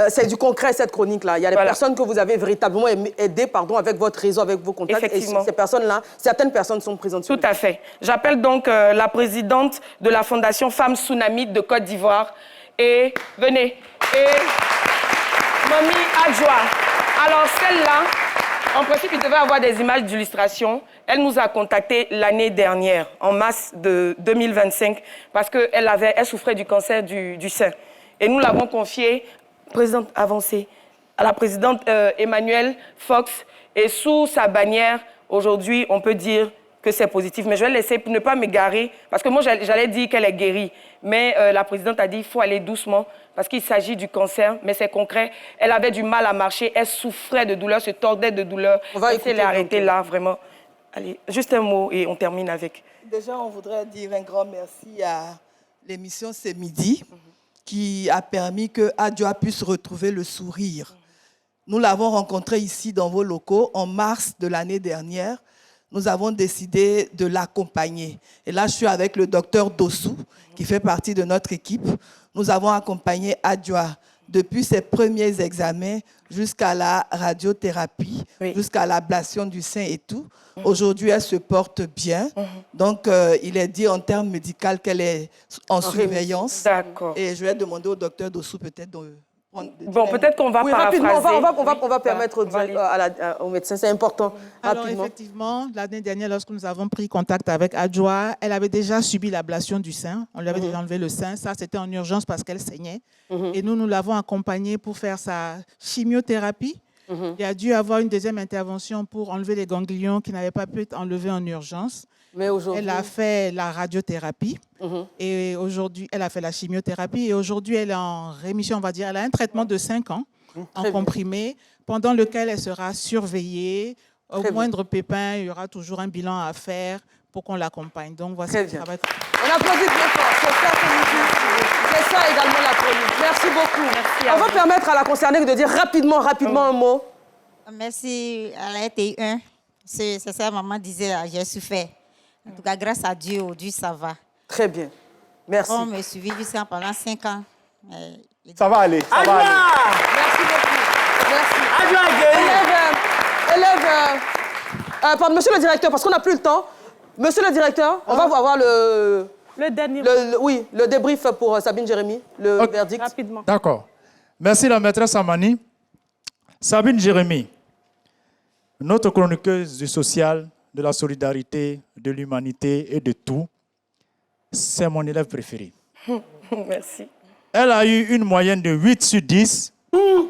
c'est du concret, cette chronique-là. Il y a des personnes que vous avez véritablement aidées avec votre réseau, avec vos contacts. Effectivement. Et ces personnes-là, certaines personnes sont présentes. Tout à fait. J'appelle donc la présidente de la Fondation Femmes Tsunamite de Côte d'Ivoire. Et venez. Et Mamie Adjoa. Alors, celle-là, en principe, il devait avoir des images d'illustration. Elle nous a contactés l'année dernière, en mars de 2025, parce qu'elle souffrait du cancer du sein. Et nous l'avons confiée, présidente avancée, à la présidente Emmanuelle Fox. Et sous sa bannière, aujourd'hui, on peut dire que c'est positif. Mais je vais laisser pour ne pas m'égarer, parce que moi, j'allais dire qu'elle est guérie. Mais la présidente a dit qu'il faut aller doucement, parce qu'il s'agit du cancer, mais c'est concret. Elle avait du mal à marcher, elle souffrait de douleur, se tordait de douleur. On va essayer de l'arrêter là, vraiment. Allez, juste un mot et on termine avec. Déjà, on voudrait dire un grand merci à l'émission C'est Midi, qui a permis que Adjoa puisse retrouver le sourire. Nous l'avons rencontré ici dans vos locaux en mars de l'année dernière. Nous avons décidé de l'accompagner. Et là, je suis avec le docteur Dossou, qui fait partie de notre équipe. Nous avons accompagné Adjoa depuis ses premiers examens jusqu'à la radiothérapie, jusqu'à l'ablation du sein et tout. Aujourd'hui, elle se porte bien. Donc, il est dit en termes médicaux qu'elle est en surveillance. D'accord. Et je vais demander au docteur Dossou peut-être de... Bon, peut-être qu'on va paraphraser. On va permettre au médecin, c'est important. Alors, effectivement, l'année dernière, lorsque nous avons pris contact avec Adjoa, elle avait déjà subi l'ablation du sein. On lui avait déjà enlevé le sein. Ça, c'était en urgence parce qu'elle saignait. Et nous l'avons accompagnée pour faire sa chimiothérapie. Il a dû avoir une deuxième intervention pour enlever les ganglions qui n'avaient pas pu être enlevés en urgence. Mais aujourd'hui... Elle a fait la radiothérapie et aujourd'hui, elle a fait la chimiothérapie et aujourd'hui, elle est en rémission, on va dire. Elle a un traitement de 5 ans en comprimé pendant lequel elle sera surveillée. Au moindre pépin, il y aura toujours un bilan à faire pour qu'on l'accompagne. Donc, voici le travail. On applaudit bien fort. C'est ça également la chronique. Merci beaucoup. Merci. On va permettre à la concernée de dire rapidement un mot. Merci à la RTI1. C'est ça, maman disait, j'ai souffert. En tout cas, grâce à Dieu, aujourd'hui, ça va. Très bien. Merci. On me suivi jusqu'à pendant 5 ans. Ça va aller, ça va aller. Merci beaucoup. Merci. Pardon, monsieur le directeur, parce qu'on n'a plus le temps. Monsieur le directeur, on va avoir le dernier. Le débrief pour Sabine Jérémy, le verdict. Rapidement. D'accord. Merci la maîtresse Amani. Sabine Jérémy, notre chroniqueuse du social, de la solidarité, de l'humanité et de tout, c'est mon élève préféré. Merci. Elle a eu une moyenne de 8 sur 10.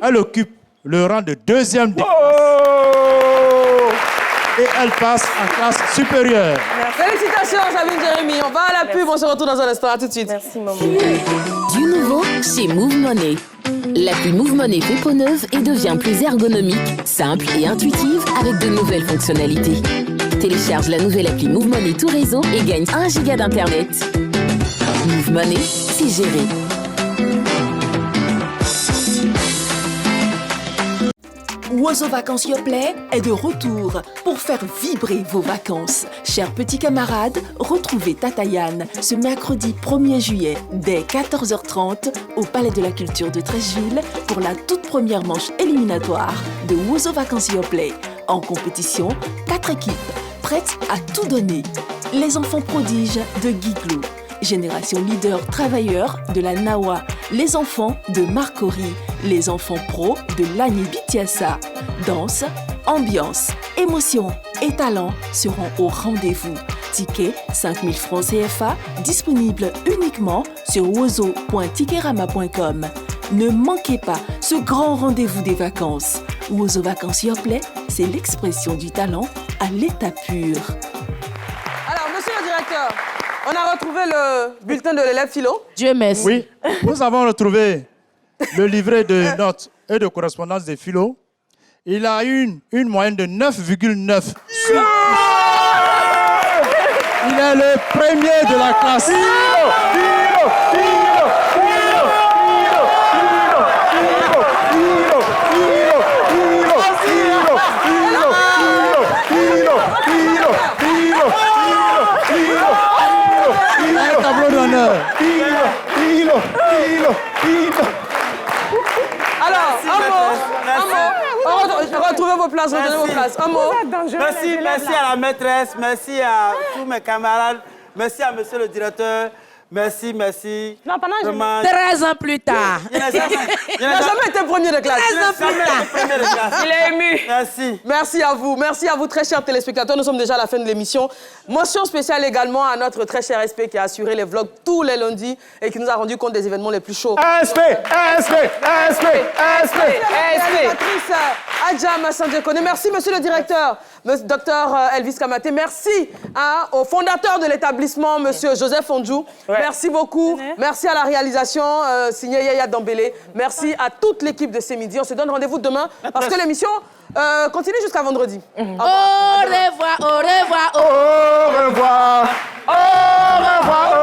Elle occupe le rang de deuxième des classes. Et elle passe en classe supérieure. Félicitations, Sabine Jérémy. On va à la pub, on se retrouve dans un instant. À tout de suite. Merci, maman. Du nouveau chez Move Money. L'appli Move Money fait peau neuve et devient plus ergonomique, simple et intuitive avec de nouvelles fonctionnalités. Télécharge la nouvelle appli Move Money tout réseau et gagne 1 giga d'internet. Move Money, c'est géré. Wozo Vacances Yoplait est de retour pour faire vibrer vos vacances. Chers petits camarades, retrouvez Tatayan ce mercredi 1er juillet dès 14h30 au Palais de la Culture de Treichville pour la toute première manche éliminatoire de Wozo Vacances Yoplait. En compétition, 4 équipes prêtes à tout donner. Les enfants prodiges de Guiglou, génération leader travailleur de la Nawa, les enfants de Marcory, les enfants pros de l'Agni Bitiassa. Danse, ambiance, émotion et talent seront au rendez-vous. Tickets 5 000 francs CFA, disponible uniquement sur wozo.ticketrama.com. Ne manquez pas ce grand rendez-vous des vacances. Wozo Vacances Yoplait, c'est l'expression du talent à l'état pur. Alors, monsieur le directeur, on a retrouvé le bulletin de l'élève philo. Dieu merci. Oui, nous avons retrouvé le livret de notes et de correspondance des philo. Il a une moyenne de 9,9. Il est le premier de la classe. Un tableau d'honneur. Alors, un mot. Retrouvez vos places, retenez vos places. Un mot. Merci à la maîtresse, merci à tous mes camarades, merci à monsieur le directeur. Merci. Non, pendant 13 ans plus tard. Il n'a jamais été premier de classe. 13 ans plus tard. Il est ému. Merci. Merci à vous, très chers téléspectateurs. Nous sommes déjà à la fin de l'émission. Mention spéciale également à notre très cher SP qui a assuré les vlogs tous les lundis et qui nous a rendu compte des événements les plus chauds. SP. Réalisatrice Adja Massandjekone. Merci, monsieur le directeur, docteur Elvis Kamaté. Merci au fondateur de l'établissement, monsieur Joseph Ondjou. Merci beaucoup. Merci à la réalisation, signé Yaya Dambélé. Merci à toute l'équipe de Ce Midi. On se donne rendez-vous demain parce que l'émission continue jusqu'à vendredi. Au revoir, au revoir, au revoir. Au revoir.